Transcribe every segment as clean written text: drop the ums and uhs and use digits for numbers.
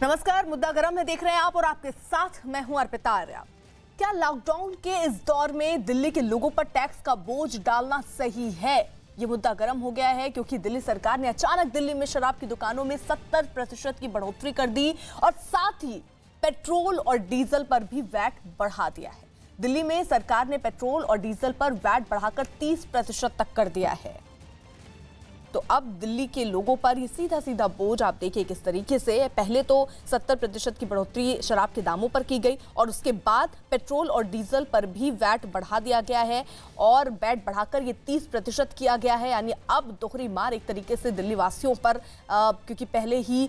नमस्कार, मुद्दा गरम है देख रहे हैं आप और आपके साथ मैं हूं अर्पिता आर्या। क्या लॉकडाउन के इस दौर में दिल्ली के लोगों पर टैक्स का बोझ डालना सही है? ये मुद्दा गरम हो गया है क्योंकि दिल्ली सरकार ने अचानक दिल्ली में शराब की दुकानों में 70% की बढ़ोतरी कर दी और साथ ही पेट्रोल और डीजल पर भी वैट बढ़ा दिया है। दिल्ली में सरकार ने पेट्रोल और डीजल पर वैट बढ़ाकर 30% तक कर दिया है। तो अब दिल्ली के लोगों पर ये सीधा सीधा बोझ आप देखिए किस तरीके से। पहले तो 70% की बढ़ोतरी शराब के दामों पर की गई और उसके बाद पेट्रोल और डीजल पर भी वैट बढ़ा दिया गया है और वैट बढ़ाकर ये 30% किया गया है। यानी अब दोहरी मार एक तरीके से दिल्ली वासियों पर, क्योंकि पहले ही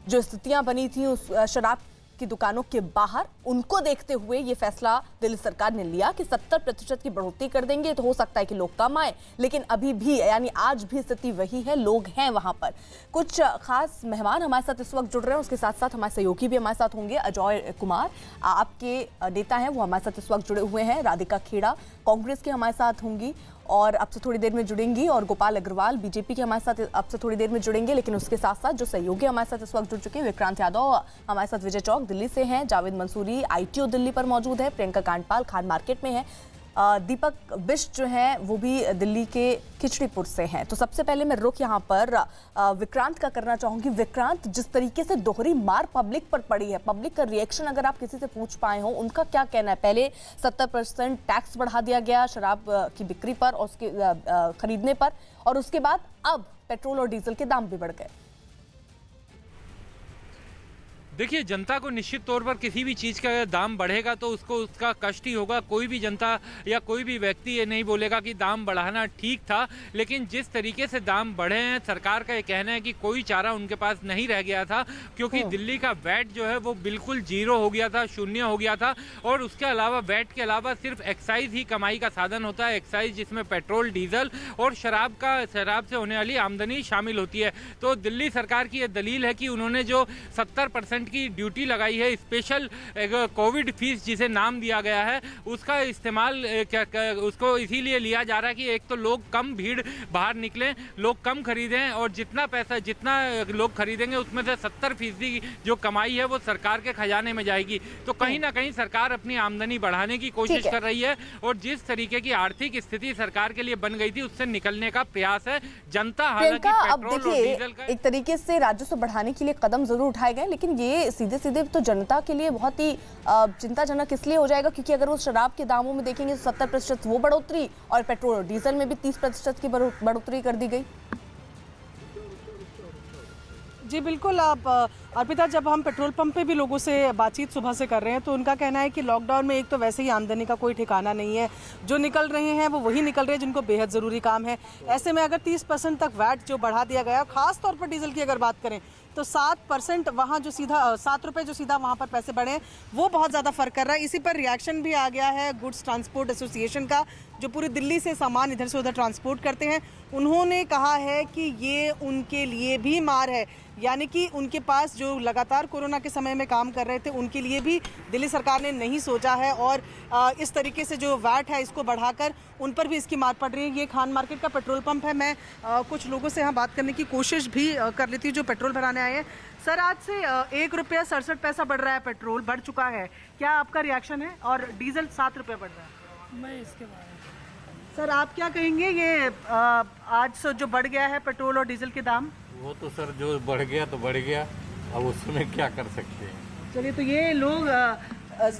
जो स्थितियां बनी थी उस शराब की दुकानों के बाहर, उनको देखते हुए ये फैसला दिल्ली सरकार ने लिया कि 70% की बढ़ोतरी कर देंगे तो हो सकता है कि लोग कम आए। लेकिन अभी भी यानी आज भी स्थिति वही है, लोग हैं वहां पर। कुछ खास मेहमान हमारे साथ इस वक्त जुड़ रहे हैं, उसके साथ साथ हमारे सहयोगी भी हमारे साथ होंगे। अजय कुमार आपके नेता हैं, वो हमारे साथ इस वक्त जुड़े हुए हैं। राधिका खेड़ा कांग्रेस के हमारे साथ होंगी और अब से थोड़ी देर में जुड़ेंगी, और गोपाल अग्रवाल बीजेपी के हमारे साथ अब से थोड़ी देर में जुड़ेंगे। लेकिन उसके साथ साथ जो सहयोगी हमारे साथ इस वक्त जुड़ चुके हैं, विक्रांत यादव हमारे साथ विजय चौक दिल्ली से हैं, जावेद मंसूरी आईटीओ दिल्ली पर मौजूद है, प्रियंका कांडपाल खान मार्केट में है, दीपक बिष्ट जो हैं वो भी दिल्ली के खिचड़ीपुर से हैं। तो सबसे पहले मैं रुख यहाँ पर विक्रांत का करना चाहूंगी। विक्रांत, जिस तरीके से दोहरी मार पब्लिक पर पड़ी है, पब्लिक का रिएक्शन अगर आप किसी से पूछ पाए हो, उनका क्या कहना है? पहले 70% टैक्स बढ़ा दिया गया शराब की बिक्री पर और उसके खरीदने पर, और उसके बाद अब पेट्रोल और डीजल के दाम भी बढ़ गए। देखिए, जनता को निश्चित तौर पर किसी भी चीज़ का दाम बढ़ेगा तो उसको उसका कष्ट ही होगा। कोई भी जनता या कोई भी व्यक्ति ये नहीं बोलेगा कि दाम बढ़ाना ठीक था, लेकिन जिस तरीके से दाम बढ़े हैं, सरकार का ये कहना है कि कोई चारा उनके पास नहीं रह गया था, क्योंकि दिल्ली का वैट जो है वो बिल्कुल जीरो हो गया था, शून्य हो गया था। और उसके अलावा वैट के अलावा सिर्फ एक्साइज ही कमाई का साधन होता है, एक्साइज जिसमें पेट्रोल, डीजल और शराब से होने वाली आमदनी शामिल होती है। तो दिल्ली सरकार की ये दलील है कि उन्होंने जो 70% की ड्यूटी लगाई है, स्पेशल कोविड फीस जिसे नाम दिया गया है, उसका इस्तेमाल उसको इसीलिए लिया जा रहा है कि एक तो लोग कम भीड़ बाहर निकलें, लोग कम खरीदें, और जितना लोग खरीदेंगे उसमें से 70% जो कमाई है वो सरकार के खजाने में जाएगी। तो कहीं ना कहीं सरकार अपनी आमदनी बढ़ाने की कोशिश कर रही है और जिस तरीके की आर्थिक स्थिति सरकार के लिए बन गई थी उससे निकलने का प्रयास है। जनता हालांकि पेट्रोल और डीजल का एक तरीके से राजस्व बढ़ाने के लिए कदम जरूर उठाए गए, लेकिन ये सीधे सीधे तो जनता के लिए बहुत ही चिंताजनक इसलिए हो जाएगा क्योंकि अगर वो शराब के दामों में देखेंगे तो 70% वो बढ़ोतरी और पेट्रोल और डीजल में भी 30% की बढ़ोतरी कर दी गई। जी बिल्कुल। आप अर्पिता, जब हम पेट्रोल पंप पे भी लोगों से बातचीत सुबह से कर रहे हैं तो उनका कहना है कि लॉकडाउन में एक तो वैसे ही आमदनी का कोई ठिकाना नहीं है, जो निकल रहे हैं वो वही निकल रहे हैं जिनको बेहद ज़रूरी काम है। ऐसे में अगर 30% तक वैट जो बढ़ा दिया गया, खास तौर पर डीजल की अगर बात करें तो 7% वहाँ जो सीधा 7 रुपये जो सीधा वहाँ पर पैसे बढ़े हैं, वो बहुत ज़्यादा फ़र्क कर रहा है। इसी पर रिएक्शन भी आ गया है गुड्स ट्रांसपोर्ट एसोसिएशन का, जो पूरी दिल्ली से सामान इधर से उधर ट्रांसपोर्ट करते हैं। उन्होंने कहा है कि ये उनके लिए भी मार है, यानी कि उनके पास जो लगातार कोरोना के समय में काम कर रहे थे उनके लिए भी दिल्ली सरकार ने नहीं सोचा है और इस तरीके से जो वैट है इसको बढ़ाकर उन पर भी इसकी मार पड़ रही है। ये खान मार्केट का पेट्रोल पंप है। मैं कुछ लोगों से यहाँ बात करने की कोशिश भी कर लेती हूँ जो पेट्रोल भराने आए हैं। सर, आज से 1 रुपया 67 पैसा बढ़ रहा है, पेट्रोल बढ़ चुका है, क्या आपका रिएक्शन है? और डीजल 7 रुपये बढ़ रहा है। मैं इसके बारे में सर आप क्या कहेंगे, ये आज से जो बढ़ गया है पेट्रोल और डीजल के दाम? वो तो सर जो बढ़ गया तो बढ़ गया, अब उसमें क्या कर सकते हैं। चलिए, तो ये लोग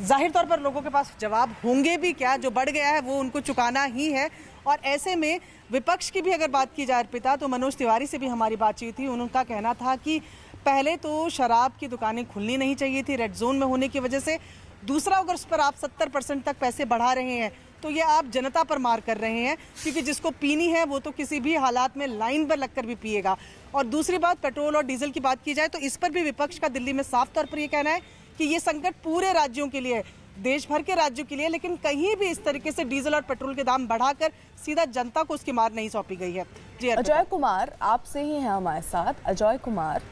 जाहिर तौर पर लोगों के पास जवाब होंगे भी क्या, जो बढ़ गया है वो उनको चुकाना ही है। और ऐसे में विपक्ष की भी अगर बात की जाए अर्पिता, तो मनोज तिवारी से भी हमारी बातचीत थी। उनका कहना था कि पहले तो शराब की दुकानें खुलनी नहीं चाहिए थी रेड जोन में होने की वजह से, दूसरा अगर उस पर आप 70% तक पैसे बढ़ा रहे हैं तो ये आप जनता पर मार कर रहे हैं, क्योंकि जिसको पीनी है वो तो किसी भी हालात में लाइन पर लगकर भी पिएगा। और दूसरी बात, पेट्रोल और डीजल की बात की जाए तो इस पर भी विपक्ष का दिल्ली में साफ तौर पर ये कहना है कि ये संकट पूरे राज्यों के लिए है, देश भर के राज्यों के लिए, लेकिन कहीं भी इस तरीके से डीजल और पेट्रोल के दाम बढ़ाकर सीधा जनता को उसकी मार नहीं सौंपी गई है। जी अजय कुमार आपसे ही है हमारे साथ। अजय कुमार,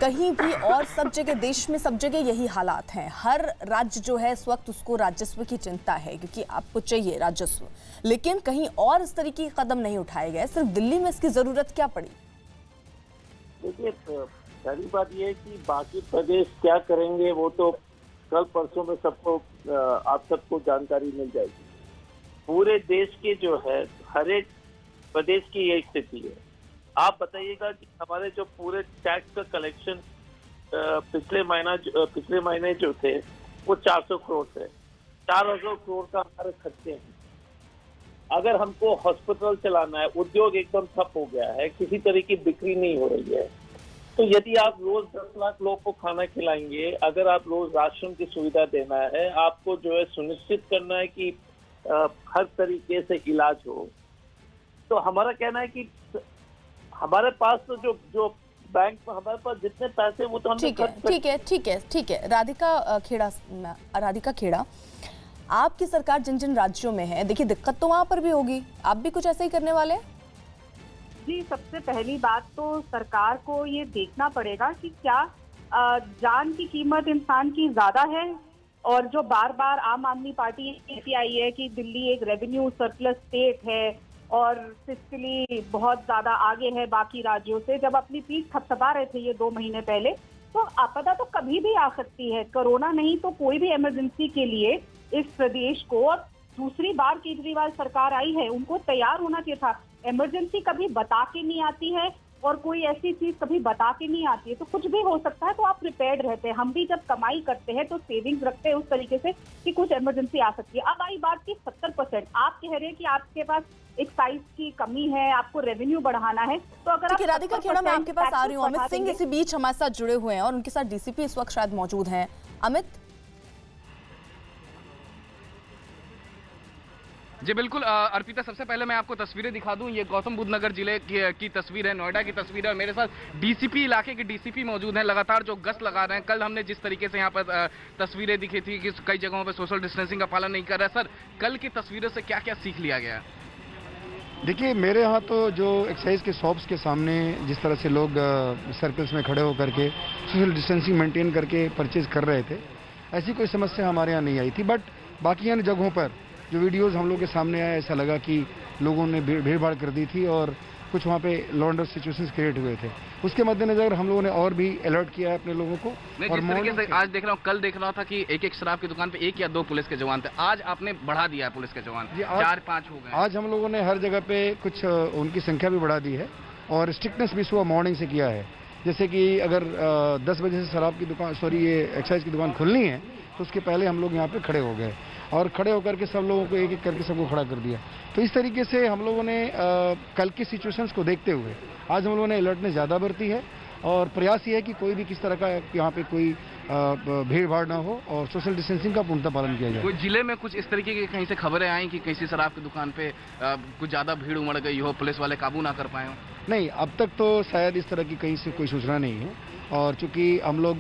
कहीं भी और सब जगह देश में सब जगह यही हालात हैं, हर राज्य जो है इस वक्त उसको राजस्व की चिंता है क्योंकि आपको चाहिए राजस्व, लेकिन कहीं और इस तरीके के कदम नहीं उठाए गए, सिर्फ दिल्ली में इसकी जरूरत क्या पड़ी? देखिए, पहली बात ये है कि बाकी प्रदेश क्या करेंगे वो तो कल परसों में सबको आप सबको जानकारी मिल जाएगी। पूरे देश के जो है हर एक प्रदेश की यही स्थिति है। आप बताइएगा कि हमारे जो पूरे टैक्स का कलेक्शन पिछले महीने जो थे वो 400 करोड़ थे। 400 करोड़ का हमारे खर्चे हैं। अगर हमको हॉस्पिटल चलाना है, उद्योग एकदम ठप हो गया है, किसी तरह की बिक्री नहीं हो रही है, तो यदि आप रोज 10 लाख लोगों को खाना खिलाएंगे, अगर आप रोज राशन की सुविधा देना है, आपको जो है सुनिश्चित करना है कि हर तरीके से इलाज हो, तो हमारा कहना है कि हमारे पास तो जो बैंक में हमारे पास जितने पैसे वो तो हमने ठीक है राधिका खेड़ा, आपकी सरकार जिन जिन राज्यों में है, देखिए दिक्कत तो वहां पर भी होगी, आप भी कुछ ऐसा ही करने वाले हैं? जी, सबसे पहली बात तो सरकार को ये देखना पड़ेगा कि क्या जान की कीमत इंसान की ज्यादा है, और जो बार बार आम आदमी पार्टी कहती आई है कि दिल्ली एक रेवेन्यू सरप्लस स्टेट है और फिस्कली बहुत ज्यादा आगे है बाकी राज्यों से। जब अपनी पीठ थपथपा रहे थे ये 2 महीने पहले, तो आपदा तो कभी भी आ सकती है, कोरोना नहीं तो कोई भी इमरजेंसी के लिए इस प्रदेश को, और दूसरी बार केजरीवाल सरकार आई है, उनको तैयार होना चाहिए था। इमरजेंसी कभी बता के नहीं आती है और कोई ऐसी चीज कभी बता के नहीं आती है, तो कुछ भी हो सकता है, तो आप प्रिपेयर्ड रहते हैं। हम भी जब कमाई करते हैं तो सेविंग्स रखते हैं उस तरीके से कि कुछ इमरजेंसी आ सकती है। अब आई बात की 70%, आप कह रहे हैं कि आपके पास एक्साइज की कमी है, आपको रेवेन्यू बढ़ाना है, तो अगर राधिका खेड़ा, मैं आपके पास आ रही हूँ। अमित सिंह इसी बीच हमारे साथ जुड़े हुए हैं और उनके साथ डीसीपी इस वक्त शायद मौजूद हैं। अमित जी बिल्कुल अर्पिता, सबसे पहले मैं आपको तस्वीरें दिखा दूं। ये गौतम बुद्ध नगर जिले की तस्वीर है, नोएडा की तस्वीर है, और मेरे साथ डीसीपी इलाके के डीसीपी मौजूद हैं, लगातार जो गश्त लगा रहे हैं। कल हमने जिस तरीके से यहाँ पर तस्वीरें दिखी थी कि कई जगहों पर सोशल डिस्टेंसिंग का पालन नहीं कर रहा है, सर कल की तस्वीरों से क्या क्या सीख लिया गया? देखिए, मेरे यहाँ तो जो एक्साइज के शॉप्स के सामने जिस तरह से लोग सर्कल्स में खड़े होकर के सोशल डिस्टेंसिंग मेंटेन करके परचेज कर रहे थे, ऐसी कोई समस्या हमारे यहाँ नहीं आई थी। बट बाकी अन्य जगहों पर जो वीडियोस हम लोग के सामने आया, ऐसा लगा कि लोगों ने भीड़ भाड़ कर दी थी और कुछ वहाँ पे law and order situations create हुए थे। उसके मद्देनजर हम लोगों ने और भी अलर्ट किया है अपने लोगों को। और जिस तरीके से आज देख रहा हूँ, कल देख रहा था कि एक शराब की दुकान पे 1 या 2 पुलिस के जवान थे, आज आपने बढ़ा दिया है पुलिस के जवान, 4-5 हो गए। आज हम लोगों ने हर जगह पे कुछ उनकी संख्या भी बढ़ा दी है और स्ट्रिक्टनेस भी सुबह मॉर्निंग से किया है। जैसे कि अगर 10 बजे से शराब की दुकान ये एक्साइज की दुकान खुलनी है तो उसके पहले हम लोग यहाँ पे खड़े हो गए और खड़े होकर के सब लोगों को एक एक करके सबको खड़ा कर दिया। तो इस तरीके से हम लोगों ने कल की सिचुएशंस को देखते हुए आज हम लोगों ने अलर्टनेस ज़्यादा बरती है और प्रयास ये है कि कोई भी किस तरह का यहाँ पे कोई भीड़ भाड़ ना हो और सोशल डिस्टेंसिंग का पूर्णतः पालन किया जाए। कोई जिले में कुछ इस तरीके की कहीं से खबरें आई कि किसी शराब की दुकान पे कुछ ज़्यादा भीड़ उमड़ गई हो, पुलिस वाले काबू ना कर पाए हो? नहीं, अब तक तो शायद इस तरह की कहीं से कोई सूचना नहीं है और चूँकि हम लोग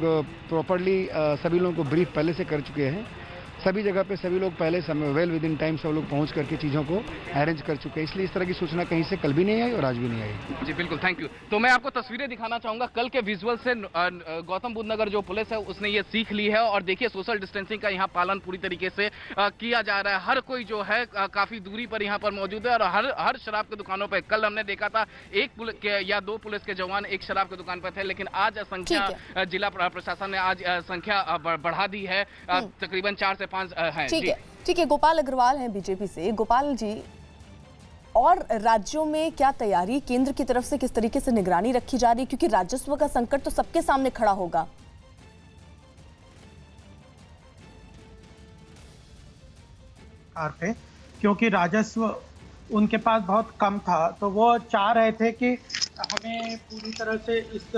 प्रॉपरली सभी लोगों को ब्रीफ पहले से कर चुके हैं, सभी जगह पे सभी लोग पहले समय वेल विद इन टाइम सब लोग पहुंच करके चीज़ों को अरेंज कर चुके हैं, इसलिए इस तरह की सूचना कहीं से कल भी नहीं आई और आज भी नहीं आई। जी बिल्कुल, थैंक यू। तो मैं आपको तस्वीरें दिखाना चाहूंगा कल के विजुअल से। गौतम बुद्ध नगर जो पुलिस है उसने ये सीख ली है और देखिए सोशल डिस्टेंसिंग का यहाँ पालन पूरी तरीके से किया जा रहा है। हर कोई जो है काफी दूरी पर यहाँ पर मौजूद है और हर शराब की दुकानों पर कल हमने देखा था 1 या 2 पुलिस के जवान एक शराब की दुकान पर थे, लेकिन आज संख्या जिला प्रशासन ने आज संख्या बढ़ा दी है, तकरीबन 4 से 5 है। ठीक है, गोपाल अग्रवाल हैं बीजेपी से। गोपाल जी, और राज्यों में क्या तैयारी, केंद्र की तरफ से किस तरीके से निगरानी रखी जा रही है, क्योंकि राजस्व का संकट तो सबके सामने खड़ा होगा? क्योंकि राजस्व उनके पास बहुत कम था, तो वो चाह रहे थे कि हमें पूरी तरह से इस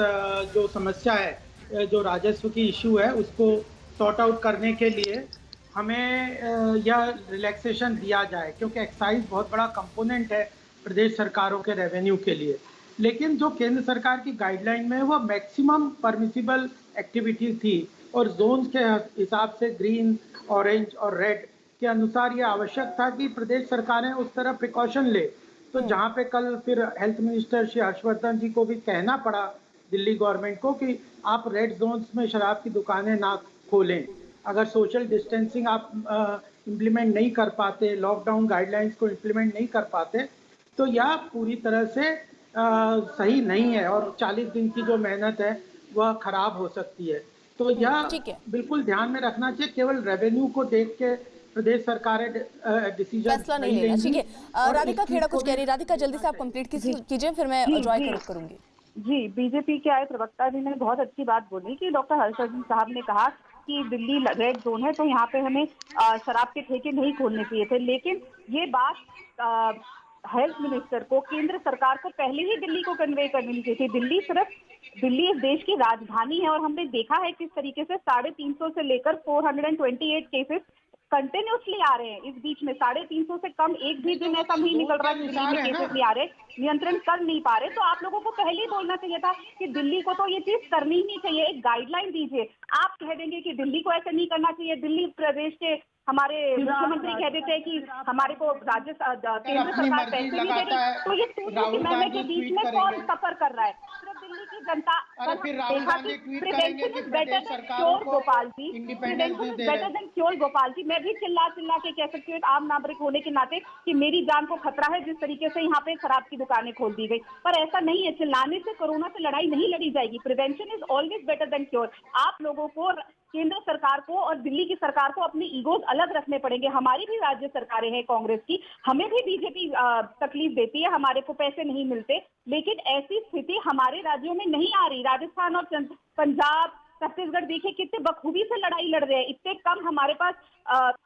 जो समस्या है, जो राजस्व की इशू है, उसको सॉर्ट आउट करने के लिए हमें यह रिलैक्सेशन दिया जाए, क्योंकि एक्साइज बहुत बड़ा कंपोनेंट है प्रदेश सरकारों के रेवेन्यू के लिए। लेकिन जो केंद्र सरकार की गाइडलाइन में वो मैक्सिमम परमिसिबल एक्टिविटी थी और जोन्स के हिसाब से ग्रीन, ऑरेंज और रेड के अनुसार ये आवश्यक था कि प्रदेश सरकारें उस तरह प्रिकॉशन ले। तो जहाँ पे कल फिर हेल्थ मिनिस्टर श्री हर्षवर्धन जी को भी कहना पड़ा दिल्ली गवर्नमेंट को कि आप रेड जोन्स में शराब की दुकानें ना खोलें, अगर सोशल डिस्टेंसिंग आप इम्प्लीमेंट नहीं कर पाते, लॉकडाउन गाइडलाइंस को इम्प्लीमेंट नहीं कर पाते, तो यह पूरी तरह से सही नहीं है और 40 दिन की जो मेहनत है वह खराब हो सकती है। तो यह ठीक है। बिल्कुल ध्यान में रखना चाहिए, केवल रेवेन्यू को देख के प्रदेश सरकारें डिसीजन फैसला नहीं लेना। ठीक है, राधिका खेड़ा कुछ कह रही। राधिका जल्दी से आप कंप्लीट कीजिए, फिर मैं जॉय कनेक्ट करूंगी। जी, बीजेपी के आए प्रवक्ता जी ने बहुत अच्छी बात बोली कि डॉक्टर हर्षवर्धन साहब ने कहा कि दिल्ली रेड जोन है, तो यहाँ पे हमें शराब के ठेके नहीं खोलने चाहिए थे। लेकिन ये बात हेल्थ मिनिस्टर को, केंद्र सरकार को पहले ही दिल्ली को कन्वे करनी चाहिए थी। दिल्ली इस देश की राजधानी है और हमने देखा है किस तरीके से 350 से लेकर 428 केसेस कंटिन्यूसली आ रहे हैं। इस बीच में 350 से कम एक भी दिन ऐसा नहीं निकल रहा कि दिल्ली में केसेस नहीं आ रहे, नियंत्रण कर नहीं पा रहे। तो आप लोगों को पहले ही बोलना चाहिए था कि दिल्ली को तो ये चीज करनी ही नहीं चाहिए, एक गाइडलाइन दीजिए। आप कह देंगे कि दिल्ली को ऐसे नहीं करना चाहिए, दिल्ली प्रदेश के हमारे मुख्यमंत्री कह देते हैं कि हमारे को केंद्र सरकार पैसे नहीं दे रही, तो ये महंगे के बीच में कौन सफर कर रहा है? सिर्फ दिल्ली की जनता। देखा कि prevention is better than cure, Gopal ji, prevention is better than cure, Gopal ji. मैं भी चिल्ला के कह सकती हूँ आम नागरिक होने के नाते कि मेरी जान को खतरा है जिस तरीके से यहाँ पे शराब की दुकानें खोल दी गई। पर ऐसा नहीं है, चिल्लाने से कोरोना से लड़ाई नहीं लड़ी जाएगी। Prevention is always better than cure. आप लोगों को, केंद्र सरकार को और दिल्ली की सरकार को अपनी ईगोज अलग रखने पड़ेंगे। हमारी भी राज्य सरकारें हैं कांग्रेस की, हमें भी बीजेपी तकलीफ देती है, हमारे को पैसे नहीं मिलते, लेकिन ऐसी स्थिति हमारे राज्यों में नहीं आ रही। राजस्थान और पंजाब, छत्तीसगढ़ देखिए कितने बखूबी से लड़ाई लड़ रहे हैं। इतने कम हमारे पास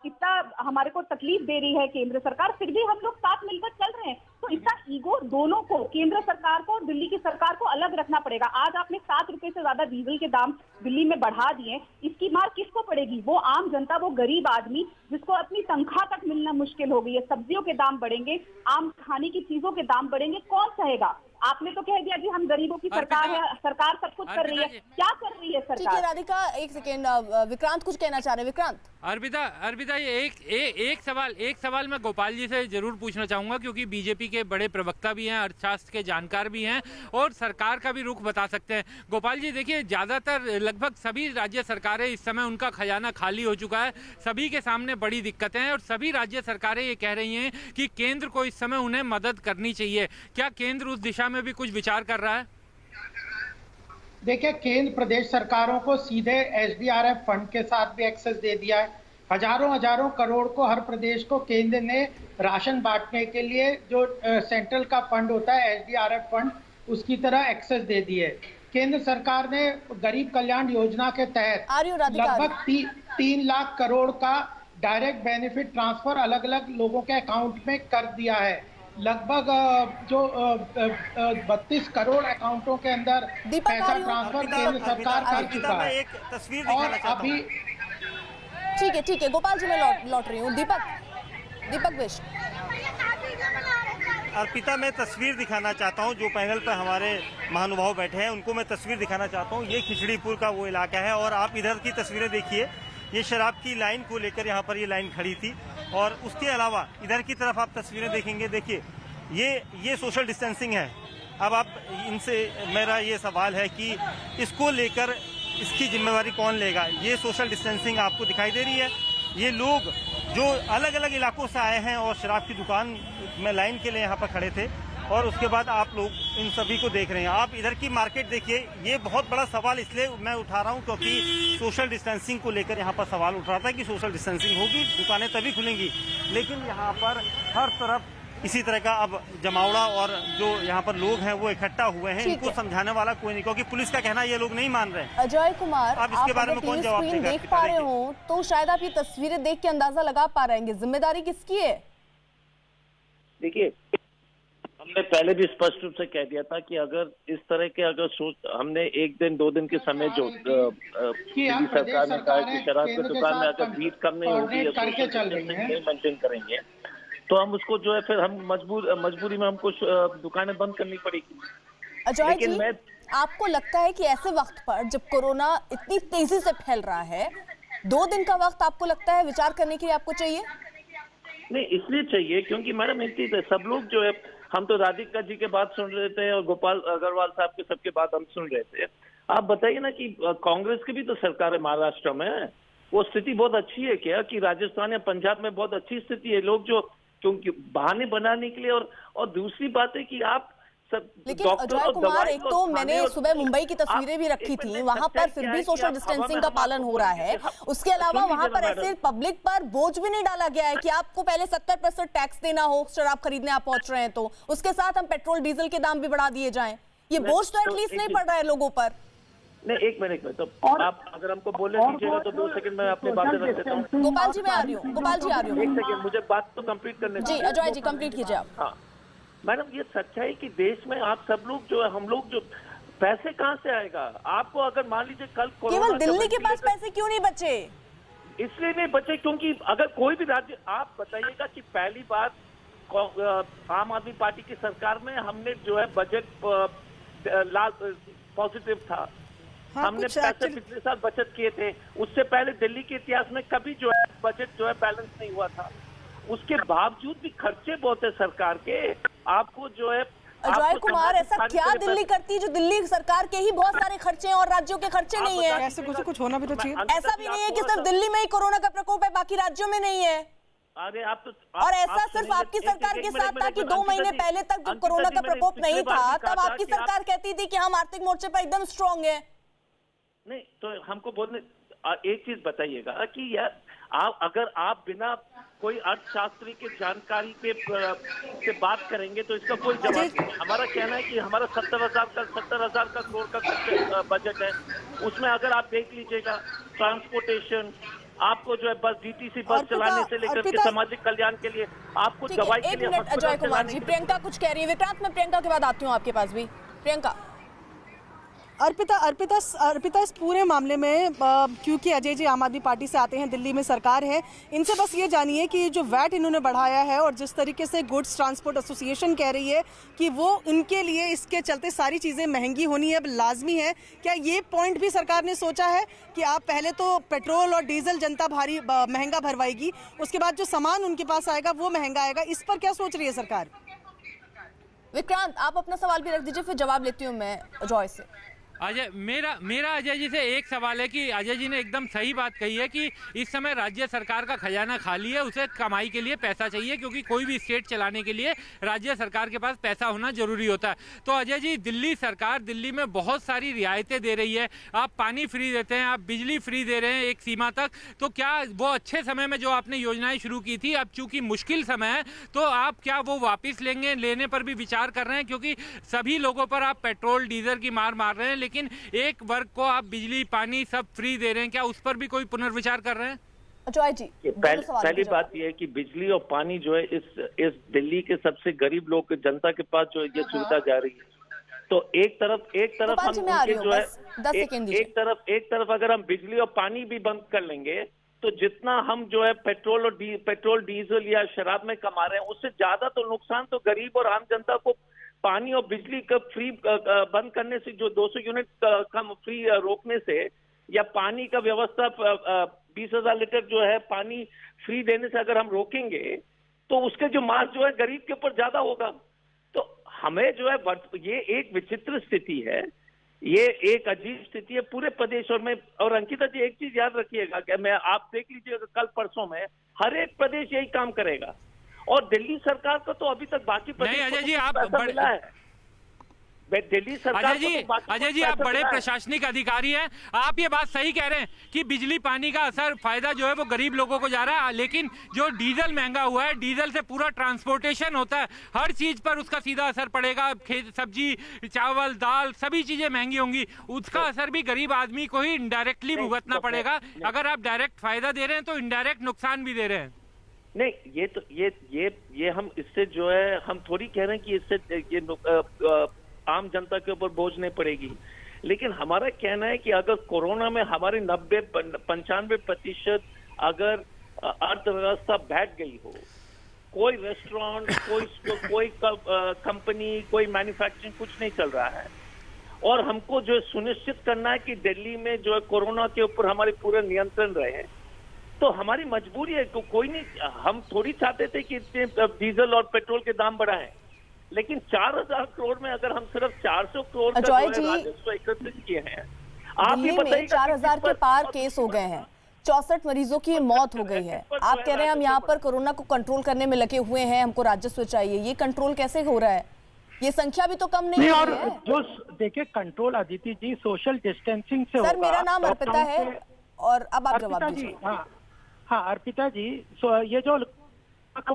इतना हमारे को तकलीफ दे रही है केंद्र सरकार, फिर भी हम लोग साथ मिलकर चल रहे हैं। तो इसका ईगो दोनों को, केंद्र सरकार को और दिल्ली की सरकार को अलग रखना पड़ेगा। आज आपने 7 रुपए से ज्यादा डीजल के दाम दिल्ली में बढ़ा दिए, इसकी मार किसको पड़ेगी? वो आम जनता, वो गरीब आदमी जिसको अपनी तनख्वाह तक मिलना मुश्किल हो गई है। सब्जियों के दाम बढ़ेंगे, आम खाने की चीजों के दाम बढ़ेंगे, कौन सहेगा? आपने तो कह दिया जी हम गरीबों की सरकार है, सरकार सब कुछ कर रही है। क्या कर रही है सरकार? ठीक है राधिका, एक सेकेंड, विक्रांत कुछ कहना चाह रहे हैं। विक्रांत। अर्पिता ये एक सवाल मैं गोपाल जी से जरूर पूछना चाहूंगा, क्योंकि बीजेपी के बड़े प्रवक्ता भी हैं, अर्थशास्त्र के जानकार भी हैं और सरकार का भी रुख बता सकते हैं। गोपाल जी देखिए, ज्यादातर लगभग सभी राज्य सरकारें इस समय उनका खजाना खाली हो चुका है, सभी के सामने बड़ी दिक्कतें हैं और सभी राज्य सरकारें ये कह रही हैं कि केंद्र को इस समय उन्हें मदद करनी चाहिए। क्या केंद्र उस दिशा में भी कुछ विचार कर रहा है? देखिए, केंद्र प्रदेश सरकारों को सीधे एसडीआरएफ फंड के साथ भी एक्सेस दे दिया है। हजारों करोड़ को हर प्रदेश को केंद्र ने राशन बांटने के लिए जो सेंट्रल का फंड होता है एसडीआरएफ फंड, उसकी तरह एक्सेस दे दिए। केंद्र सरकार ने गरीब कल्याण योजना के तहत लगभग 3 लाख करोड़ का डायरेक्ट बेनिफिट ट्रांसफर अलग अलग लोगों के अकाउंट में कर दिया है। लगभग जो 32 करोड़ अकाउंटों के अंदर पैसा ट्रांसफर केंद्र सरकार कर चुका है। एक तस्वीर दिखाना चाहता हूं। ठीक है गोपाल जी, मैं लौट रही हूँ। दीपक विश। अर्पिता, मैं तस्वीर दिखाना चाहता हूं, जो पैनल पर हमारे महानुभाव बैठे हैं उनको मैं तस्वीर दिखाना चाहता हूं। ये खिचड़ीपुर का वो इलाका है और आप इधर की तस्वीरें देखिए। ये शराब की लाइन को लेकर यहाँ पर ये लाइन खड़ी थी और उसके अलावा इधर की तरफ आप तस्वीरें देखेंगे। देखिए ये सोशल डिस्टेंसिंग है। अब आप इनसे मेरा ये सवाल है कि इसको लेकर इसकी जिम्मेवारी कौन लेगा? ये सोशल डिस्टेंसिंग आपको दिखाई दे रही है। ये लोग जो अलग अलग इलाकों से आए हैं और शराब की दुकान में लाइन के लिए यहाँ पर खड़े थे और उसके बाद आप लोग इन सभी को देख रहे हैं। आप इधर की मार्केट देखिए। ये बहुत बड़ा सवाल इसलिए मैं उठा रहा हूँ क्योंकि सोशल डिस्टेंसिंग को लेकर यहाँ पर सवाल उठ रहा था कि सोशल डिस्टेंसिंग होगी, दुकानें तभी खुलेंगी, लेकिन यहाँ पर हर तरफ इसी तरह का अब जमावड़ा और जो यहाँ पर लोग हैं वो इकट्ठा हुए हैं। इनको समझाने वाला कोई नहीं, क्योंकि पुलिस का कहना ये लोग नहीं मान रहे। अजय कुमार, आप इसके बारे में कौन जवाब देगा? देख पा रहे हो तो शायद आप ये तस्वीरें देख के अंदाजा लगा पा रहे हैं, जिम्मेदारी किसकी है? देखिए, हमने पहले भी स्पष्ट रूप से कह दिया था कि अगर इस तरह के हमने 1 दिन 2 दिन के समय जो सरकार ने कहा कि शराब की दुकान में अगर भीड़ कम नहीं होगी या नहीं मेंटेन करेंगे तो हम उसको जो है फिर हम मजबूरी में हमको दुकानें बंद करनी पड़ेगी। अजय जी, आपको लगता है कि ऐसे वक्त पर जब कोरोना इतनी तेजी से फैल रहा है, 2 दिन का वक्त आपको लगता है विचार करने के लिए आपको चाहिए? नहीं, इसलिए चाहिए क्योंकि मैडम एक चीज है, सब लोग जो है, हम तो राधिका जी के बात सुन रहे थे और गोपाल अग्रवाल साहब के सबके बात हम सुन रहे थे। आप बताइए ना कि कांग्रेस की भी तो सरकार है महाराष्ट्र में, वो स्थिति बहुत अच्छी है क्या कि राजस्थान या पंजाब में बहुत अच्छी स्थिति है? लोग जो क्योंकि बहाने बनाने के लिए और दूसरी बात है कि आप लेकिन अजय कुमार, एक तो मैंने सुबह मुंबई की तस्वीरें भी रखी थी, वहां पर फिर भी सोशल डिस्टेंसिंग का पालन हो रहा है। उसके अलावा वहां पर ऐसे पब्लिक पर बोझ भी नहीं डाला गया है कि आपको पहले 70% टैक्स देना हो शराब खरीदने आप पहुंच रहे हैं तो, उसके साथ हम पेट्रोल डीजल के दाम भी बढ़ा दिए जाएं। ये बोझ तो एटलीस्ट नहीं पड़ रहा है लोगों पर। नहीं, एक मिनट में तो आप अगर हमको बोलने दीजिएगा तो 2 सेकंड में अपनी बातें रख देता हूँ। गोपाल जी मैं आ रही हूँ, गोपाल जी आ रही हूँ। एक सेकंड, मुझे बात तो कंप्लीट करने जी अजय जी कंप्लीट कीजिए आप। हाँ मैडम, ये सच्चाई कि देश में आप सब लोग जो है, हम लोग जो पैसे कहाँ से आएगा? आपको अगर मान लीजिए कल केवल दिल्ली के पास पैसे क्यों नहीं बचे? इसलिए नहीं बचे क्योंकि अगर कोई भी राज्य, आप बताइएगा कि पहली बार आम आदमी पार्टी की सरकार में हमने जो है बजट पॉजिटिव था। हमने पैसे पिछले साल बचत किए थे। उससे पहले दिल्ली के इतिहास में कभी जो है बजट जो है बैलेंस नहीं हुआ था। उसके बावजूद भी खर्चे बहुत है सरकार के। आपको जो है अजय कुमार, ऐसा क्या दिल्ली करती है जो दिल्ली सरकार के ही बहुत सारे खर्चे हैं और राज्यों के खर्चे नहीं है? ऐसे कुछ होना भी तो चाहिए। ऐसा भी नहीं है कि सिर्फ दिल्ली में ही कोरोना का प्रकोप है, बाकी राज्यों में नहीं है। अरे आप तो और ऐसा सिर्फ आपकी सरकार के साथ था कि 2 महीने पहले तक जब कोरोना का प्रकोप नहीं था तब आपकी सरकार कहती थी कि हम आर्थिक मोर्चे पर एकदम स्ट्रांग है। नहीं तो हमको बोलने एक चीज बताइएगा कि यार अगर आप बिना कोई अर्थशास्त्री की जानकारी के से बात करेंगे तो इसका कोई जवाब नहीं। हमारा कहना है कि हमारा 70,000 का करोड़ का बजट है। उसमें अगर आप देख लीजिएगा ट्रांसपोर्टेशन, आपको जो है बस डीटीसी बस चलाने से लेकर के सामाजिक कल्याण के लिए, आपको दवाई के लिए। एक मिनट अजय कुमार जी, प्रियंका कुछ कह रही है। विक्रांत, मैं प्रियंका के बाद आती हूँ आपके पास भी। प्रियंका। अर्पिता इस पूरे मामले में क्योंकि अजय जी आम आदमी पार्टी से आते हैं, दिल्ली में सरकार है, इनसे बस ये जानिए कि जो वैट इन्होंने बढ़ाया है और जिस तरीके से गुड्स ट्रांसपोर्ट एसोसिएशन कह रही है कि वो इनके लिए इसके चलते सारी चीज़ें महंगी होनी है, लाजमी है, क्या ये पॉइंट भी सरकार ने सोचा है कि आप पहले तो पेट्रोल और डीजल जनता भारी महंगा भरवाएगी, उसके बाद जो सामान उनके पास आएगा वो महंगा आएगा? इस पर क्या सोच रही है सरकार? विक्रांत, आप अपना सवाल भी रख दीजिए, फिर जवाब लेती हूँ मैं अजय से। अजय, मेरा अजय जी से एक सवाल है कि अजय जी ने एकदम सही बात कही है कि इस समय राज्य सरकार का खजाना खाली है, उसे कमाई के लिए पैसा चाहिए, क्योंकि कोई भी स्टेट चलाने के लिए राज्य सरकार के पास पैसा होना जरूरी होता है। तो अजय जी, दिल्ली सरकार दिल्ली में बहुत सारी रियायतें दे रही है। आप पानी फ्री देते हैं, आप बिजली फ्री दे रहे हैं एक सीमा तक, तो क्या वो अच्छे समय में जो आपने योजनाएं शुरू की थी, अब चूंकि मुश्किल समय है तो आप क्या वो वापस लेने पर भी विचार कर रहे हैं? क्योंकि सभी लोगों पर आप पेट्रोल डीजल की मार रहे हैं, लेकिन एक वर्ग को आप बिजली पानी सब फ्री दे रहे हैं, क्या उस पर भी कोई पुनर्विचार कर रहे हैं? अजय जी, पहली बात यह है कि बिजली और पानी जो है इस दिल्ली के सबसे गरीब लोग जनता के पास जो ये सुविधा जा रही है। तो एक तरफ हम उनके जो है एक तरफ अगर हम बिजली और पानी भी बंद कर लेंगे तो जितना हम जो है पेट्रोल डीजल या शराब में कमा रहे हैं, उससे ज्यादा तो नुकसान तो गरीब और आम जनता को पानी और बिजली का फ्री बंद करने से, जो 200 यूनिट कम फ्री रोकने से, या पानी का व्यवस्था 20,000 लीटर जो है पानी फ्री देने से अगर हम रोकेंगे तो उसके जो मार्ज जो है गरीब के ऊपर ज्यादा होगा। तो हमें जो है ये एक विचित्र स्थिति है, ये एक अजीब स्थिति है पूरे प्रदेश। और अंकिता जी, एक चीज याद रखिएगा कि आप देख लीजिएगा कल परसों में हर एक प्रदेश यही काम करेगा, और दिल्ली सरकार को तो अभी तक बाकी नहीं। अजय जी, आप मिला है। दिल्ली सरकार अजय जी, आप बड़े प्रशासनिक अधिकारी हैं, आप ये बात सही कह रहे हैं कि बिजली पानी का असर फायदा जो है वो गरीब लोगों को जा रहा है, लेकिन जो डीजल महंगा हुआ है, डीजल से पूरा ट्रांसपोर्टेशन होता है, हर चीज पर उसका सीधा असर पड़ेगा। सब्जी, चावल, दाल, सभी चीजें महंगी होंगी, उसका असर भी गरीब आदमी को ही इनडायरेक्टली भुगतना पड़ेगा। अगर आप डायरेक्ट फायदा दे रहे हैं तो इनडायरेक्ट नुकसान भी दे रहे हैं। नहीं, ये तो ये हम इससे जो है हम थोड़ी कह रहे हैं कि इससे ये आम जनता के ऊपर बोझ नहीं पड़ेगी, लेकिन हमारा कहना है कि अगर कोरोना में हमारी 90-95% अगर अर्थव्यवस्था बैठ गई हो, कोई रेस्टोरेंट, कोई कंपनी, कोई मैन्युफैक्चरिंग कुछ नहीं चल रहा है, और हमको जो सुनिश्चित करना है कि दिल्ली में जो है कोरोना के ऊपर हमारे पूरा नियंत्रण रहे, तो हमारी मजबूरी है। कोई नहीं, हम थोड़ी चाहते थे कि इतने डीजल और पेट्रोल के दाम बढ़ाएं, लेकिन 4,000 करोड़ में अगर हम सिर्फ 400 करोड़ का राजस्व एकत्रित किए हैं, आप ये बताइए 4,000 के पार केस हो गए हैं, 64 मरीजों की मौत हो गई है। आप कह रहे हैं हम यहाँ पर कोरोना को कंट्रोल करने में लगे हुए हैं, हमको राजस्व चाहिए, ये कंट्रोल कैसे हो रहा है? ये संख्या भी तो कम नहीं नहीं, हुई और है। जो देखिए कंट्रोल अदिति जी सोशल डिस्टेंसिंग से होगा। सर मेरा नाम अर्पिता लॉकडाउन है से- और अब आप जवाब अर्पिता जी, दीजिए। हाँ अर्पिता जी, ये जो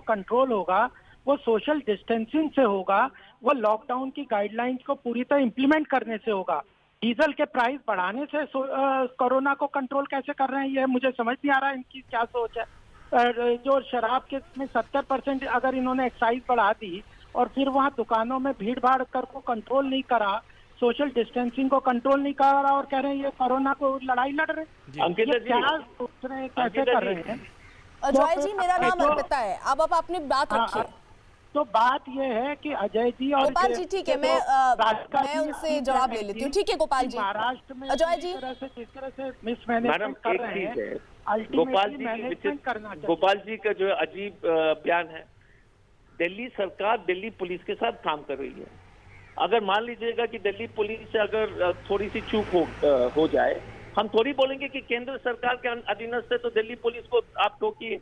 कंट्रोल होगा वो सोशल डिस्टेंसिंग से होगा, वो लॉकडाउन की गाइडलाइंस को पूरी तरह इम्प्लीमेंट करने से होगा। डीजल के प्राइस बढ़ाने से कोरोना को कंट्रोल कैसे कर रहे हैं, ये मुझे समझ नहीं आ रहा है इनकी क्या सोच है। जो शराब के में 70% अगर इन्होंने एक्साइज बढ़ा दी और फिर वहाँ दुकानों में भीड़ भाड़ कर को कंट्रोल नहीं करा, सोशल डिस्टेंसिंग को कंट्रोल नहीं करा और कह रहे हैं ये कोरोना को लड़ाई लड़ रहे हैं। अंकिता ये जी, क्या सोच रहे हैं, कैसे कर रहे हैं? अजय जी मेरा नाम तो- अर्पिता है, अब आप अपनी बात हाँ, रखिए। तो बात ये है कि अजय जी और गोपाल जी ठीक है, मैं राधिका मैं जी उनसे की जवाब जो ले है लेती हूँ। कि ठीक है गोपाल जी। महाराष्ट्र में अजय जी, जिस तरह से मैडम मिसमैनेजमेंट कर एक रहे चीज हैं, है, अल्टीमेटली गोपाल जी की मैनेजमेंट करना चाहिए। गोपाल जी का जो अजीब बयान है, दिल्ली सरकार दिल्ली पुलिस के साथ काम कर रही है। अगर मान लीजिएगा कि दिल्ली पुलिस से अगर थोड़ी सी चूक हो जाए, हम थोड़ी बोलेंगे कि केंद्र सरकार के अधीनस्थ है तो दिल्ली पुलिस को आप टोकिए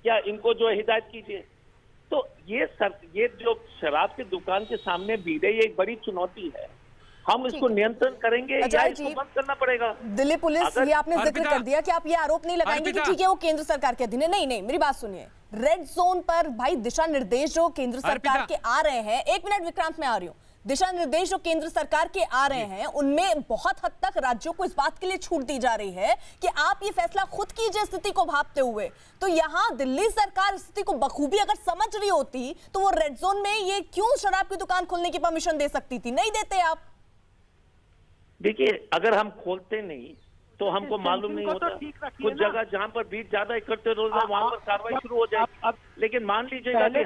या इनको जो हिदायत कीजिए। तो ये जो शराब की दुकान के सामने भीड़ है, ये एक बड़ी चुनौती है। हम इसको नियंत्रण करेंगे या अजय इसको जी, बंद करना पड़ेगा। दिल्ली पुलिस, अगर- ये आपने जिक्र अर्पिता, कर दिया कि आप ये आरोप नहीं लगाएंगे कि अर्पिता, ठीक है वो केंद्र सरकार के अधीन है। नहीं नहीं, मेरी बात सुनिए। रेड जोन पर भाई दिशा निर्देश जो केंद्र सरकार अर्पिता। के आ रहे हैं, एक मिनट विक्रांत मैं आ रही हूँ। दिशा निर्देश जो केंद्र सरकार के आ रहे हैं उनमें बहुत हद तक राज्यों को इस बात के लिए छूट दी जा रही है कि आप ये फैसला खुद कीजिए स्थिति को भांपते हुए। तो यहाँ दिल्ली सरकार स्थिति को बखूबी अगर समझ रही होती तो वो रेड जोन में ये क्यों शराब की दुकान खोलने की परमिशन दे सकती थी, नहीं देते आप। देखिए, अगर हम खोलते नहीं तो हमको मालूम नहीं को तो होता। ठीक रखिए कुछ ना। जगह जहाँ पर भीड़ ज्यादा इकट्ठे हो जाए वहाँ पर कार्रवाई शुरू हो जाएगी। अब लेकिन मान लीजिएगा कि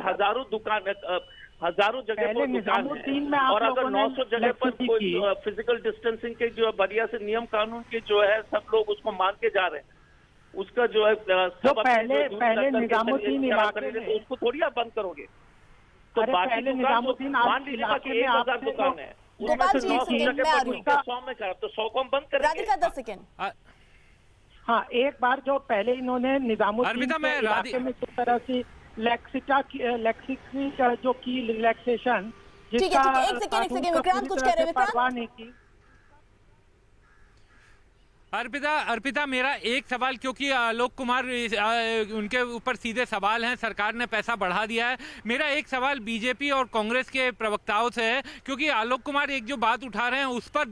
हजारों जगह पहले पर दुकान निजामुद्दीन है में आप और अगर लोगों ने 900 जगह पर इलेक्ट्रिसिटी कोई की। फिजिकल डिस्टेंसिंग के जो बढ़िया से नियम कानून के जो है सब लोग उसको मान के जा रहे हैं, उसका जो है सब अपने पहले- जो दूर पहले तक के निजामुद्दीन तरीके इलाके करेंगे, में- तो उसको थोड़ी आप बंद करोगे। तो अरे बाकी पहले दुकान निजामुद्दीन तो आप मान लीजिएगा इलाके कि में 1000 आपसे दुकान लोग- है, गोपाल उसमें जी, से एक 900 सेकंड, जगह मैं आ पर रही हूँ। 100 में खराब, तो 100 को हम बंद करेंगे। राधिका 10 सेकेंड। हाँ, एक बार जो पहले इन्होंने निजामुद्दीन अर्पिता, मैं के इलाके में जिस तरह से लेक्सिका जो की रिलैक्सेशन, ठीक है, एक सेकेंड, विक्रांत कुछ कह रहे हैं, विक्रांत? परवाह नहीं की। अर्पिता मेरा एक सवाल, क्योंकि आलोक कुमार उनके ऊपर सीधे सवाल हैं, सरकार ने पैसा बढ़ा दिया है। मेरा एक सवाल बीजेपी और कांग्रेस के प्रवक्ताओं से है, क्योंकि आलोक कुमार एक जो बात उठा रहे हैं उस पर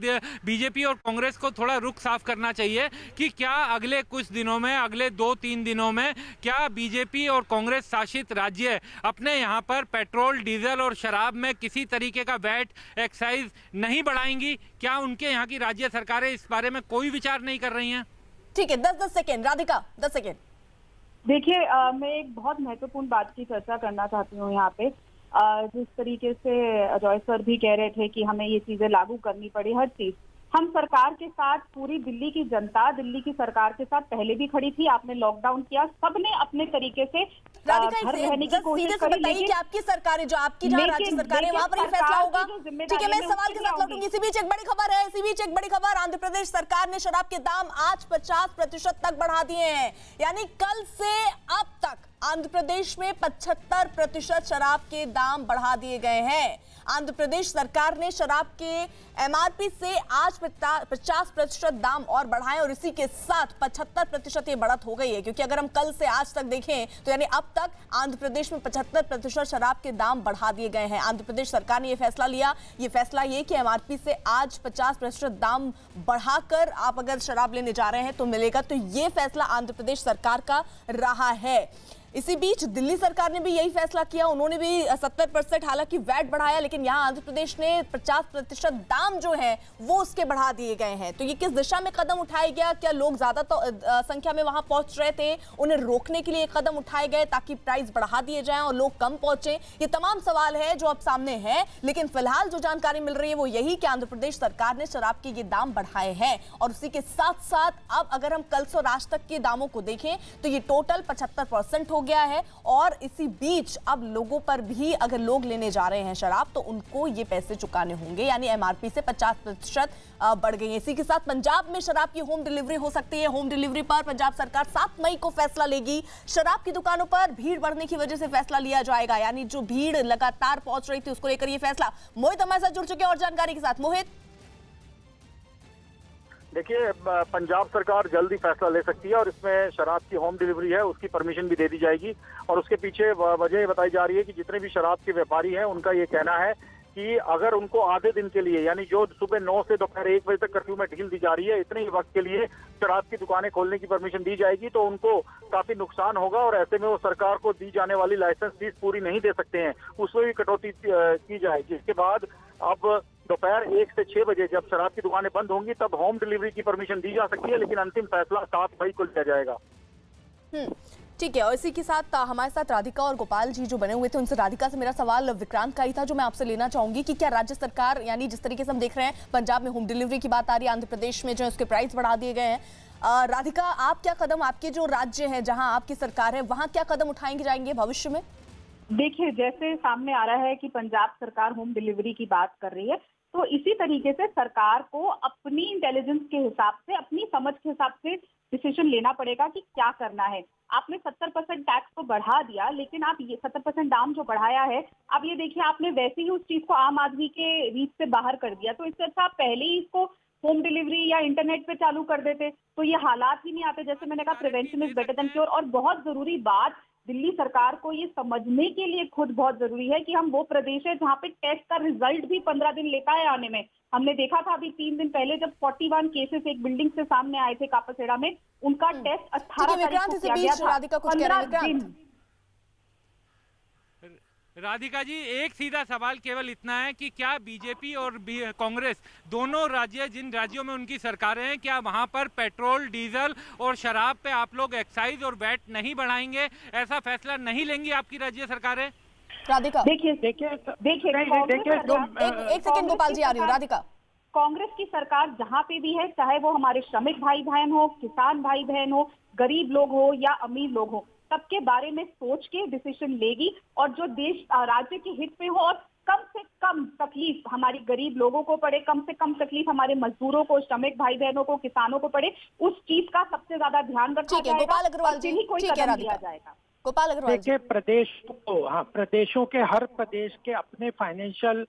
बीजेपी और कांग्रेस को थोड़ा रुख साफ करना चाहिए कि क्या अगले कुछ दिनों में, अगले 2-3 दिनों में क्या बीजेपी और कांग्रेस शासित राज्य अपने यहाँ पर पेट्रोल, डीजल और शराब में किसी तरीके का वैट, एक्साइज नहीं बढ़ाएंगी? क्या उनके यहाँ की राज्य सरकारें इस बारे में कोई विचार नहीं कर रही हैं? ठीक है, 10 सेकेंड। राधिका 10 सेकेंड। देखिए, मैं एक बहुत महत्वपूर्ण बात की चर्चा करना चाहती हूँ यहाँ पे। जिस तरीके से अजय सर भी कह रहे थे कि हमें ये चीजें लागू करनी पड़ी, हर चीज हम सरकार के साथ, पूरी दिल्ली की जनता दिल्ली की सरकार के साथ पहले भी खड़ी थी। आपने लॉकडाउन किया, सबने अपने तरीके से राधिका घर रहने की कोशिश सीधे से करी, बताइए कि आपकी सरकारें, जो आपकी जहाँ राज्य सरकारें, वहां पर ये फैसला होगा। ठीक है, मैं इस सवाल के साथ लौटूंगी। इसी बीच एक बड़ी खबर है, इसी बीच एक बड़ी खबर, आंध्र प्रदेश सरकार ने शराब के दाम आज 50% तक बढ़ा दिए हैं। यानी कल से अब तक आंध्र प्रदेश में 75% शराब के दाम बढ़ा दिए गए हैं। आंध्र प्रदेश सरकार ने शराब के एमआरपी से आज 50% दाम और बढ़ाए और इसी के साथ 75% ये बढ़त हो गई है, क्योंकि अगर हम कल से आज तक देखें तो यानी अब तक आंध्र प्रदेश में 75% शराब के दाम बढ़ा दिए गए हैं। आंध्र प्रदेश सरकार ने ये फैसला लिया। ये फैसला ये कि एमआरपी से आज 50% दाम बढ़ाकर आप अगर शराब लेने जा रहे हैं तो मिलेगा। तो ये फैसला आंध्र प्रदेश सरकार का रहा है। इसी बीच दिल्ली सरकार ने भी यही फैसला किया। उन्होंने भी 70% हालांकि वैट बढ़ाया, लेकिन यहाँ आंध्र प्रदेश ने 50% दाम जो है वो उसके बढ़ा दिए गए हैं। तो ये किस दिशा में कदम उठाया गया? क्या लोग ज्यादा संख्या में वहां पहुंच रहे थे, उन्हें रोकने के लिए कदम उठाए गए ताकि प्राइस बढ़ा दिए जाएं और लोग कम पहुंचे? ये तमाम सवाल है जो अब सामने है, लेकिन फिलहाल जो जानकारी मिल रही है वो यही कि आंध्र प्रदेश सरकार ने शराब के ये दाम बढ़ाए हैं। और उसी के साथ साथ अब अगर हम कल से और आज तक के दामों को देखें तो ये टोटल 75% हो गया है और इसी बीच अब लोगों पर भी अगर लोग लेने जा रहे हैं शराब तो उनको ये पैसे चुकाने होंगे, यानी एमआरपी से 50% बढ़ गई है। इसी के साथ पंजाब में शराब की होम डिलीवरी हो सकती है। होम डिलीवरी पर पंजाब सरकार 7 मई को फैसला लेगी। शराब की दुकानों पर भीड़ बढ़ने की वजह से फैसला लिया जाएगा, यानी जो भीड़ लगातार पहुंच रही थी उसको लेकर ये फैसला। मोहित हमारे साथ जुड़ चुके हैं और जानकारी के साथ। मोहित, देखिए, पंजाब सरकार जल्द ही फैसला ले सकती है और इसमें शराब की होम डिलीवरी है उसकी परमिशन भी दे दी जाएगी। और उसके पीछे वजह बताई जा रही है कि जितने भी शराब के व्यापारी हैं उनका ये कहना है कि अगर उनको आधे दिन के लिए, यानी जो सुबह 9 से दोपहर 1 बजे तक कर्फ्यू में ढील दी जा रही है, इतने ही वक्त के लिए शराब की दुकानें खोलने की परमिशन दी जाएगी तो उनको काफी नुकसान होगा और ऐसे में वो सरकार को दी जाने वाली लाइसेंस फीस पूरी नहीं दे सकते हैं, उसमें भी कटौती की जाएगी। इसके बाद अब दोपहर 1 से 6 बजे जब शराब की दुकानें बंद होंगी तब होम डिलीवरी की परमिशन दी जा सकती है, लेकिन अंतिम फैसला 7 मई को लिया जाएगा। ठीक है। और इसी के साथ हमारे साथ राधिका और गोपाल जी जो बने हुए थे, उनसे राधिका से मेरा सवाल विक्रांत का ही था जो मैं आपसे लेना चाहूंगी कि क्या राज्य सरकार, यानी जिस तरीके से हम देख रहे हैं पंजाब में होम डिलीवरी की बात आ रही है, आंध्र प्रदेश में जो है उसके प्राइस बढ़ा दिए गए हैं, राधिका आप क्या कदम, आपके जो राज्य है जहां आपकी सरकार है वहां क्या कदम उठाएंगे जाएंगे भविष्य में? देखिए, जैसे सामने आ रहा है कि पंजाब सरकार होम डिलीवरी की बात कर रही है, तो इसी तरीके से सरकार को अपनी इंटेलिजेंस के हिसाब से, अपनी समझ के हिसाब से डिसीजन लेना पड़ेगा कि क्या करना है। आपने 70% टैक्स को बढ़ा दिया, लेकिन आप ये 70% दाम जो बढ़ाया है, अब ये देखिए आपने वैसे ही उस चीज को आम आदमी के रीच से बाहर कर दिया। तो इससे अच्छा आप पहले ही इसको होम डिलीवरी या इंटरनेट पे चालू कर देते तो ये हालात ही नहीं आते। जैसे मैंने कहा, prevention is better than cure. और बहुत जरूरी बात, दिल्ली सरकार को ये समझने के लिए खुद बहुत जरूरी है कि हम वो प्रदेश है जहाँ पे टेस्ट का रिजल्ट भी 15 दिन लेता है आने में। हमने देखा था अभी 3 दिन पहले जब 41 केसेस एक बिल्डिंग से सामने आए थे कापासेड़ा में, उनका टेस्ट 18 तारीख को किया गया था। राधिका कुछ कह रहे हैं? राधिका जी, एक सीधा सवाल केवल इतना है कि क्या बीजेपी और कांग्रेस दोनों राज्य, जिन राज्यों में उनकी सरकारें हैं, क्या वहां पर पेट्रोल, डीजल और शराब पे आप लोग एक्साइज और वैट नहीं बढ़ाएंगे? ऐसा फैसला नहीं लेंगी आपकी राज्य सरकारें? राधिका, देखिए एक सेकंड गोपाल जी, आ रही हूँ। राधिका, कांग्रेस की सरकार जहां पे भी है, चाहे वो हमारे श्रमिक भाई बहन हो, किसान भाई बहन हो, गरीब लोग हो या अमीर लोग हो, सबके बारे में सोच के डिसीजन लेगी और जो देश राज्य के हित में हो और कम से कम तकलीफ हमारी गरीब लोगों को पड़े, कम से कम तकलीफ हमारे मजदूरों को, श्रमिक भाई बहनों को, किसानों को पड़े, उस चीज का सबसे ज्यादा ध्यान रखा जाएगा। गोपाल अग्रवाल जी, ठीक है राधिका, जाएगा। गोपाल अग्रवाल, देखिए, प्रदेश को, प्रदेशों के, हर प्रदेश के अपने फाइनेंशियल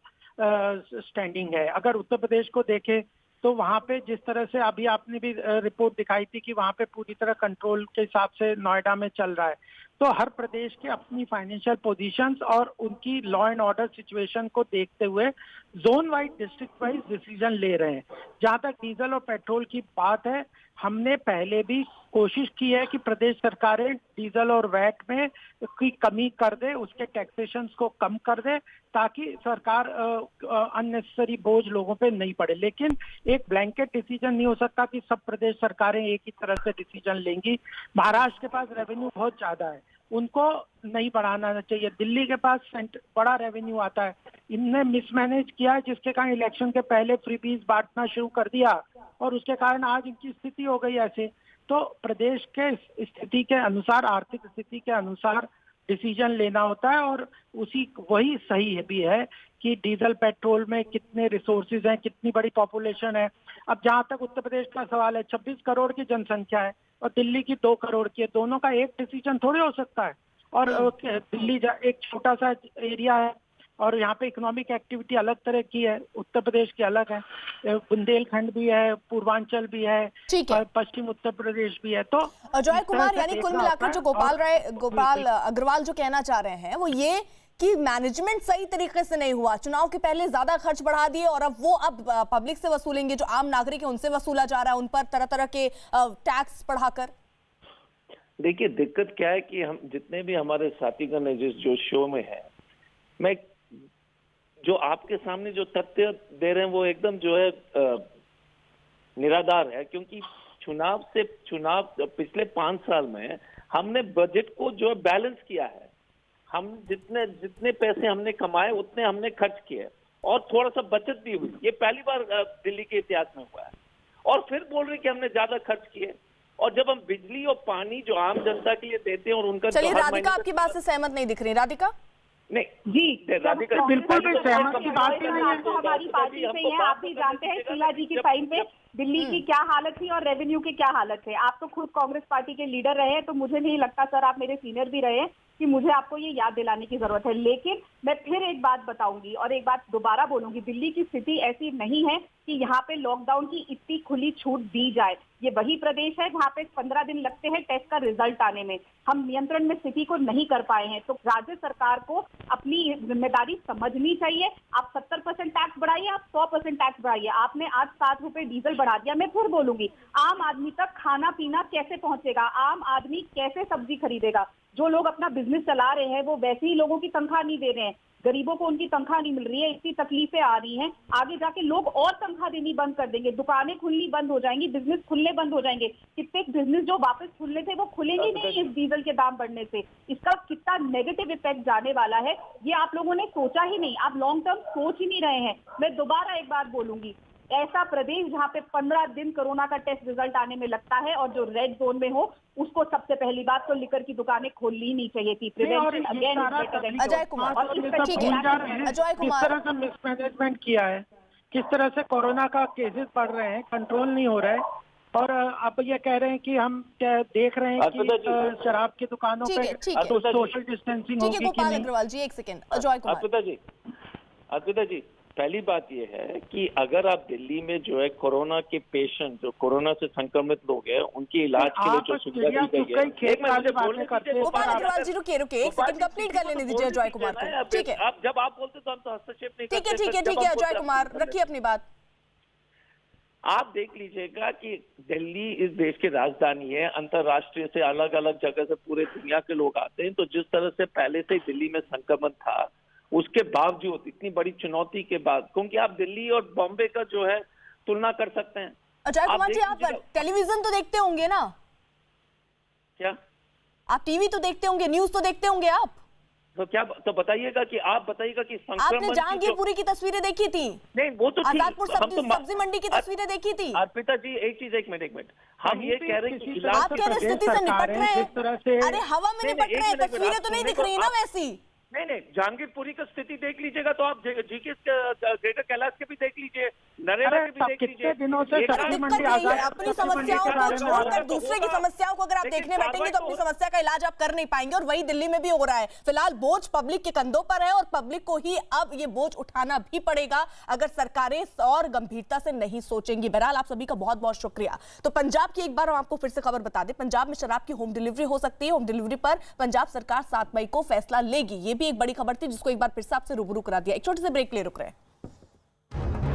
स्टैंडिंग है। अगर उत्तर प्रदेश को देखें तो वहाँ पे जिस तरह से अभी आपने भी रिपोर्ट दिखाई थी कि वहाँ पे पूरी तरह कंट्रोल के हिसाब से नोएडा में चल रहा है, तो हर प्रदेश के अपनी फाइनेंशियल पोजीशंस और उनकी लॉ एंड ऑर्डर सिचुएशन को देखते हुए zone wise, district wise decision ले रहे हैं। जहाँ तक डीजल और पेट्रोल की बात है, हमने पहले भी कोशिश की है कि प्रदेश सरकारें डीजल और वैट में की कमी कर दे, उसके टैक्सेशंस को कम कर दे, ताकि सरकार अननेसेसरी बोझ लोगों पे नहीं पड़े। लेकिन एक ब्लैंकेट डिसीजन नहीं हो सकता कि सब प्रदेश सरकारें एक ही तरह से डिसीजन लेंगी। महाराष्ट्र के पास रेवेन्यू बहुत ज्यादा है, उनको नहीं बढ़ाना चाहिए। दिल्ली के पास बड़ा रेवेन्यू आता है, इनने मिसमैनेज किया जिसके कारण इलेक्शन के पहले फ्रीबीज बांटना शुरू कर दिया और उसके कारण आज इनकी स्थिति हो गई ऐसे। तो प्रदेश के स्थिति के अनुसार, आर्थिक स्थिति के अनुसार डिसीजन लेना होता है और वही सही भी है कि डीजल पेट्रोल में कितने रिसोर्सेज हैं, कितनी बड़ी पॉपुलेशन है। अब जहां तक उत्तर प्रदेश का सवाल है, 26 करोड़ की जनसंख्या है और दिल्ली की 2 करोड़ की है, दोनों का एक डिसीजन थोड़ी हो सकता है। और दिल्ली एक छोटा सा एरिया है और यहाँ पे इकोनॉमिक एक्टिविटी अलग तरह की है, उत्तर प्रदेश की अलग है, बुंदेलखंड भी है, पूर्वांचल भी है, पश्चिम उत्तर प्रदेश भी है। तो अजय कुमार, यानी कुल मिलाकर जो गोपाल अग्रवाल जो कहना चाह रहे हैं वो ये कि मैनेजमेंट सही तरीके से नहीं हुआ, चुनाव के पहले ज्यादा खर्च बढ़ा दिए और अब पब्लिक से वसूलेंगे, जो आम नागरिक है उनसे वसूला जा रहा है, उन पर तरह तरह के टैक्स बढ़ाकर। देखिए, दिक्कत क्या है कि हम जितने भी हमारे साथीगण है जो शो में है, मैं जो आपके सामने जो तथ्य दे रहे हैं वो एकदम जो है निराधार है, क्योंकि चुनाव पिछले 5 साल में हमने बजट को जो है बैलेंस किया है। हम जितने पैसे हमने कमाए उतने हमने खर्च किए और थोड़ा सा बचत भी हुई। ये पहली बार दिल्ली के इतिहास में हुआ है। और फिर बोल रहे कि हमने ज्यादा खर्च किए। और जब हम बिजली और पानी जो आम जनता के लिए देते हैं और उनका चलिए, जो हर राधिका महीने आपकी बात से सहमत नहीं दिख रही। राधिका नहीं जी राधिका बिल्कुल भी सहमत की बात ही नहीं है। तो हमारी पार्टी से है, आप भी जानते हैं शीला जी की टाइम पे दिल्ली की क्या हालत थी और रेवेन्यू की क्या हालत है। आप तो खुद कांग्रेस पार्टी के लीडर रहे हैं, तो मुझे नहीं लगता सर, आप मेरे सीनियर भी रहे हैं, कि मुझे आपको ये याद दिलाने की जरूरत है। लेकिन मैं फिर एक बात बताऊंगी और एक बात दोबारा बोलूंगी, दिल्ली की स्थिति ऐसी नहीं है कि यहाँ पे लॉकडाउन की इतनी खुली छूट दी जाए। ये वही प्रदेश है जहाँ पे 15 दिन लगते हैं टेस्ट का रिजल्ट आने में। हम नियंत्रण में स्थिति को नहीं कर पाए हैं, तो राज्य सरकार को अपनी जिम्मेदारी समझनी चाहिए। आप 70% टैक्स बढ़ाइए, आप 100% टैक्स बढ़ाइए। आपने आज 7 रुपए डीजल बढ़ा दिया। मैं फिर बोलूंगी, आम आदमी तक खाना पीना कैसे पहुंचेगा? आम आदमी कैसे सब्जी खरीदेगा? जो लोग अपना बिजनेस चला रहे हैं वो वैसे ही लोगों की तनख्वाह नहीं दे रहे हैं, गरीबों को उनकी तनख्वाह नहीं मिल रही है, इतनी तकलीफें आ रही हैं। आगे जाके लोग और तनख्वाह देनी बंद कर देंगे, दुकानें खुलनी बंद हो जाएंगी, बिजनेस खुलने बंद हो जाएंगे। कितने बिजनेस जो वापस खुलने थे वो खुलेंगे नहीं इस डीजल के दाम बढ़ने से। इसका कितना नेगेटिव इफेक्ट जाने वाला है ये आप लोगों ने सोचा ही नहीं, आप लॉन्ग टर्म सोच ही नहीं रहे हैं। मैं दोबारा एक बात बोलूंगी, ऐसा प्रदेश जहाँ पे 15 दिन कोरोना का टेस्ट रिजल्ट आने में लगता है और जो रेड जोन में हो उसको सबसे पहली बात तो लिकर की दुकानें खोलनी नहीं चाहिए थी। प्रिवेंशन अगेन अजय कुमार, ठीक है, अजय किस कुमार, तरह से मिसमैनेजमेंट किया है, किस तरह से कोरोना का केसेस बढ़ रहे हैं, कंट्रोल नहीं हो रहा है, और आप ये कह रहे हैं कि हम क्या देख रहे हैं कि शराब की दुकानों पे सोशल डिस्टेंसिंग होगी कि गोपाल नहीं। अग्रवाल जी एक सेकंड। अजय कुमार, अर्पिता जी पहली बात यह है कि अगर आप दिल्ली में जो है कोरोना के पेशेंट जो कोरोना से संक्रमित लोग हैं उनके इलाज के लिए जो सुविधा दी गई है। गोपाल अग्रवाल जी रुकिए एक सेकंड कंप्लीट कर लेने दीजिए अजय कुमार को। ठीक है, आप जब आप बोलते तो हम तो हस्तक्षेप नहीं करते। ठीक है अजय कुमार रखिए अपनी बात। आप देख लीजिएगा कि दिल्ली इस देश की राजधानी है, अंतर्राष्ट्रीय से अलग अलग जगह से पूरे दुनिया के लोग आते हैं। तो जिस तरह से पहले से दिल्ली में संक्रमण था, उसके बावजूद इतनी बड़ी चुनौती के बाद, क्योंकि आप दिल्ली और बॉम्बे का जो है तुलना कर सकते हैं। अजय कुमार जी, आप टेलीविजन तो देखते होंगे ना? क्या आप टीवी तो देखते होंगे, न्यूज तो देखते होंगे आप? तो क्या तो बताइएगा कि संक्रमण आपने जहांगीरपुरी की तस्वीरें देखी थी? नहीं वो तो आजादपुर सब्जी मंडी की तस्वीरें देखी थी? अर्पिता जी एक मिनट हम ये कह रहे हैं कि आप कह रहे स्थिति से निपट रहे हैं। अरे हवा में निपट रहे हैं, तस्वीरें तो नहीं दिख रही ना वैसी। नहीं जहांगीरपुरी का स्थिति देख लीजिएगा तो आप जीके ग्रेटर कैलाश के भी देख लीजिए, नरेला के भी देख लीजिए। दिनों से अपनी समस्याओं को छोड़कर दूसरे की समस्याओं को अगर आप देखने बैठेंगे तो अपनी समस्या का इलाज आप कर नहीं पाएंगे, और वही दिल्ली में भी हो रहा है। फिलहाल बोझ पब्लिक के कंधों पर है और पब्लिक को ही अब ये बोझ उठाना भी पड़ेगा अगर सरकारें और गंभीरता से नहीं सोचेंगी। बहरहाल आप सभी का बहुत बहुत शुक्रिया। तो पंजाब की एक बार हम आपको फिर से खबर बता दें, पंजाब में शराब की होम डिलीवरी हो सकती है। होम डिलीवरी पर पंजाब सरकार 7 मई को फैसला लेगी। ये भी एक बड़ी खबर थी जिसको एक बार फिर से आपसे रूबरू करा दिया। एक छोटे से ब्रेक ले रुक रहे हैं।